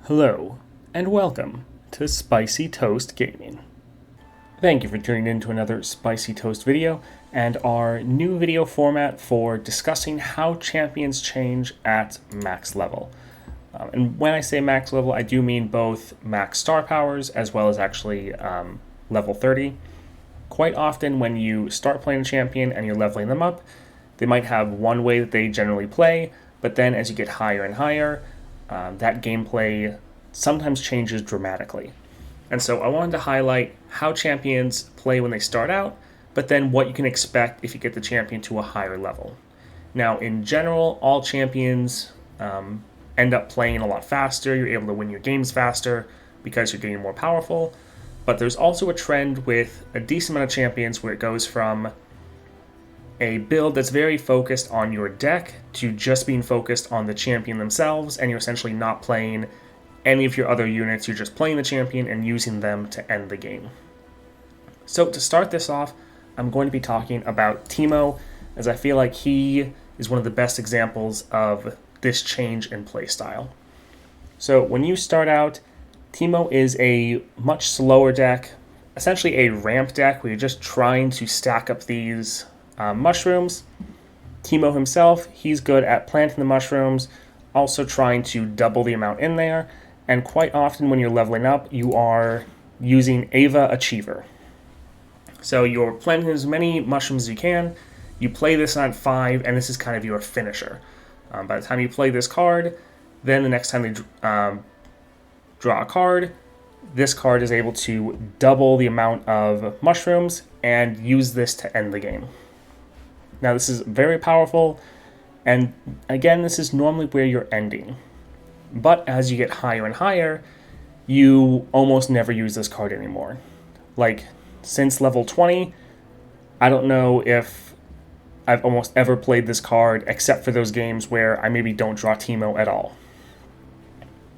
Hello, and welcome to Spicy Toast Gaming. Thank you for tuning in to another Spicy Toast video, and our new video format for discussing how champions change at max level. And when I say max level, I do mean both max star powers as well as actually level 30. Quite often when you start playing a champion and you're leveling them up, they might have one way that they generally play, but then as you get higher and higher, that gameplay sometimes changes dramatically. And so I wanted to highlight how champions play when they start out, but then what you can expect if you get the champion to a higher level. Now, in general, all champions end up playing a lot faster. You're able to win your games faster because you're getting more powerful. But there's also a trend with a decent amount of champions where it goes from a build that's very focused on your deck to just being focused on the champion themselves, and you're essentially not playing any of your other units. You're just playing the champion and using them to end the game. So to start this off, I'm going to be talking about Teemo, as I feel like he is one of the best examples of this change in playstyle. So when you start out, Teemo is a much slower deck, essentially a ramp deck where you're just trying to stack up these mushrooms. Teemo himself, he's good at planting the mushrooms, also trying to double the amount in there, and quite often when you're leveling up, you are using Ava Achiever. So you're planting as many mushrooms as you can, you play this on 5, and this is kind of your finisher. By the time you play this card, then the next time they draw a card, this card is able to double the amount of mushrooms and use this to end the game. Now this is very powerful, and again, this is normally where you're ending. But as you get higher and higher, you almost never use this card anymore. Like, since level 20, I don't know if I've almost ever played this card except for those games where I maybe don't draw Teemo at all.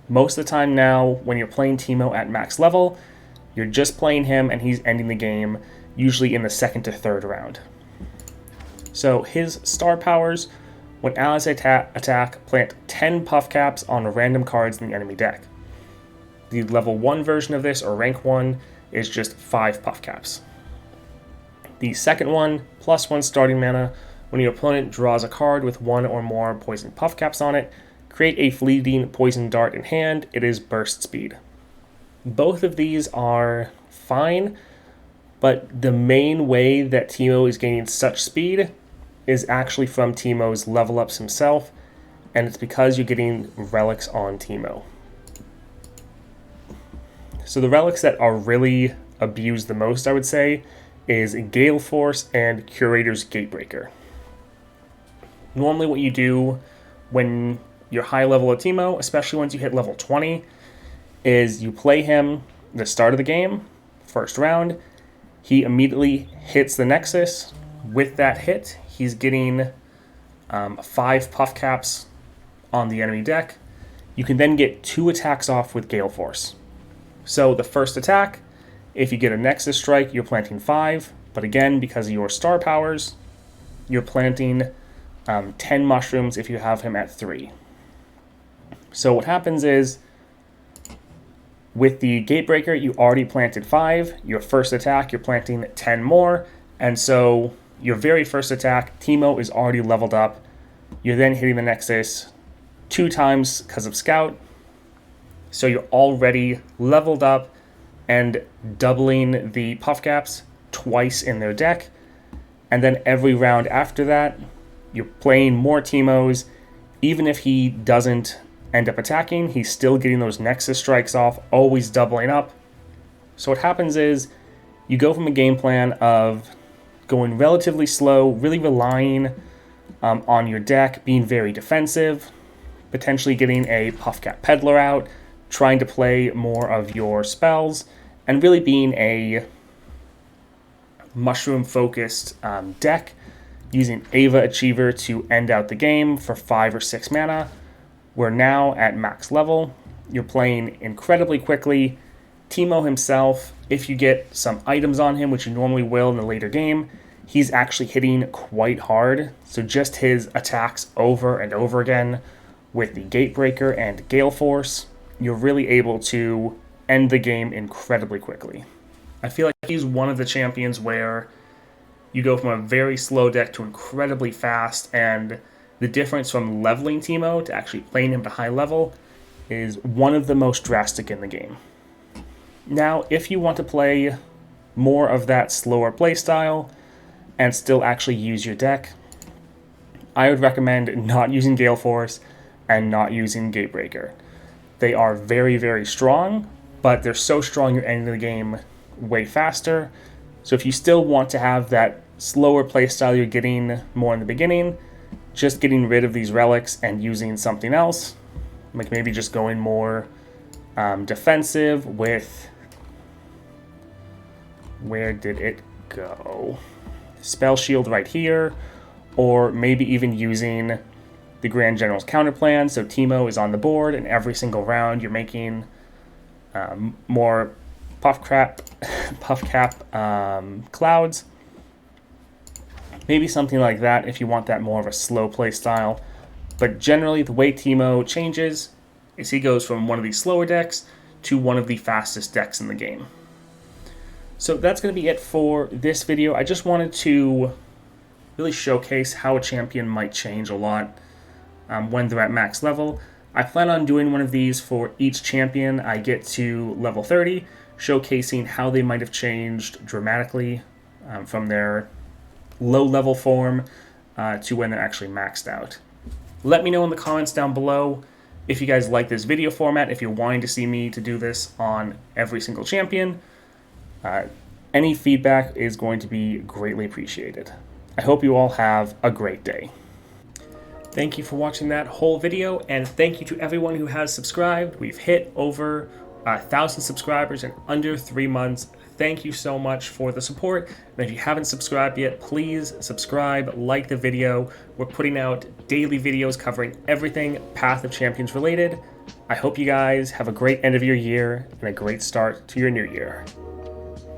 Most of the time now, when you're playing Teemo at max level, you're just playing him and he's ending the game, usually in the second to third round. So his star powers: when allies attack, plant 10 puff caps on random cards in the enemy deck. The level 1 version of this, or rank 1, is just 5 puff caps. The second one, +1 starting mana: when your opponent draws a card with 1 or more poison puff caps on it, create a fleeting poison dart in hand. It is burst speed. Both of these are fine, but the main way that Teemo is gaining such speed is actually from Teemo's level ups himself, and it's because you're getting relics on Teemo. So the relics that are really abused the most, I would say, is Gale Force and Curator's Gatebreaker. Normally what you do when you're high level of Teemo, especially once you hit level 20, is you play him the start of the game, first round. He immediately hits the Nexus. With that hit, he's getting 5 puff caps on the enemy deck. You can then get 2 attacks off with Gale Force. So the first attack, if you get a Nexus strike, you're planting 5, but again, because of your star powers, you're planting 10 mushrooms if you have him at 3. So what happens is, with the Gatebreaker, you already planted 5. Your first attack, you're planting 10 more, and so your very first attack, Teemo is already leveled up. You're then hitting the Nexus 2 times because of Scout. So you're already leveled up and doubling the puff caps twice in their deck. And then every round after that, you're playing more Teemos. Even if he doesn't end up attacking, he's still getting those Nexus strikes off, always doubling up. So what happens is, you go from a game plan of going relatively slow, really relying on your deck, being very defensive, potentially getting a puff cap peddler out, trying to play more of your spells, and really being a mushroom-focused deck, using Ava Achiever to end out the game for 5 or 6 mana. We're now at max level. You're playing incredibly quickly. Teemo himself, if you get some items on him, which you normally will in the later game, he's actually hitting quite hard. So just his attacks over and over again with the Gatebreaker and Gale Force you're really able to end the game incredibly quickly. I feel like he's one of the champions where you go from a very slow deck to incredibly fast, and the difference from leveling Teemo to actually playing him to high level is one of the most drastic in the game. Now, if you want to play more of that slower playstyle and still actually use your deck, I would recommend not using Gale Force and not using Gatebreaker. They are very, very strong, but they're so strong you're ending the game way faster. So if you still want to have that slower playstyle you're getting more in the beginning, just getting rid of these relics and using something else, like maybe just going more defensive with, where did it go? Spell Shield right here, or maybe even using the Grand General's counter plan, so Teemo is on the board, and every single round you're making more puff cap clouds. Maybe something like that if you want that more of a slow play style. But generally, the way Teemo changes is he goes from one of these slower decks to one of the fastest decks in the game. So that's going to be it for this video. I just wanted to really showcase how a champion might change a lot when they're at max level. I plan on doing one of these for each champion I get to level 30, showcasing how they might have changed dramatically from their low level form to when they're actually maxed out. Let me know in the comments down below if you guys like this video format, if you're wanting to see me to do this on every single champion. Any feedback is going to be greatly appreciated. I hope you all have a great day. Thank you for watching that whole video, and thank you to everyone who has subscribed. We've hit over 1,000 subscribers in under 3 months. Thank you so much for the support. And if you haven't subscribed yet, please subscribe, like the video. We're putting out daily videos covering everything Path of Champions related. I hope you guys have a great end of your year and a great start to your new year.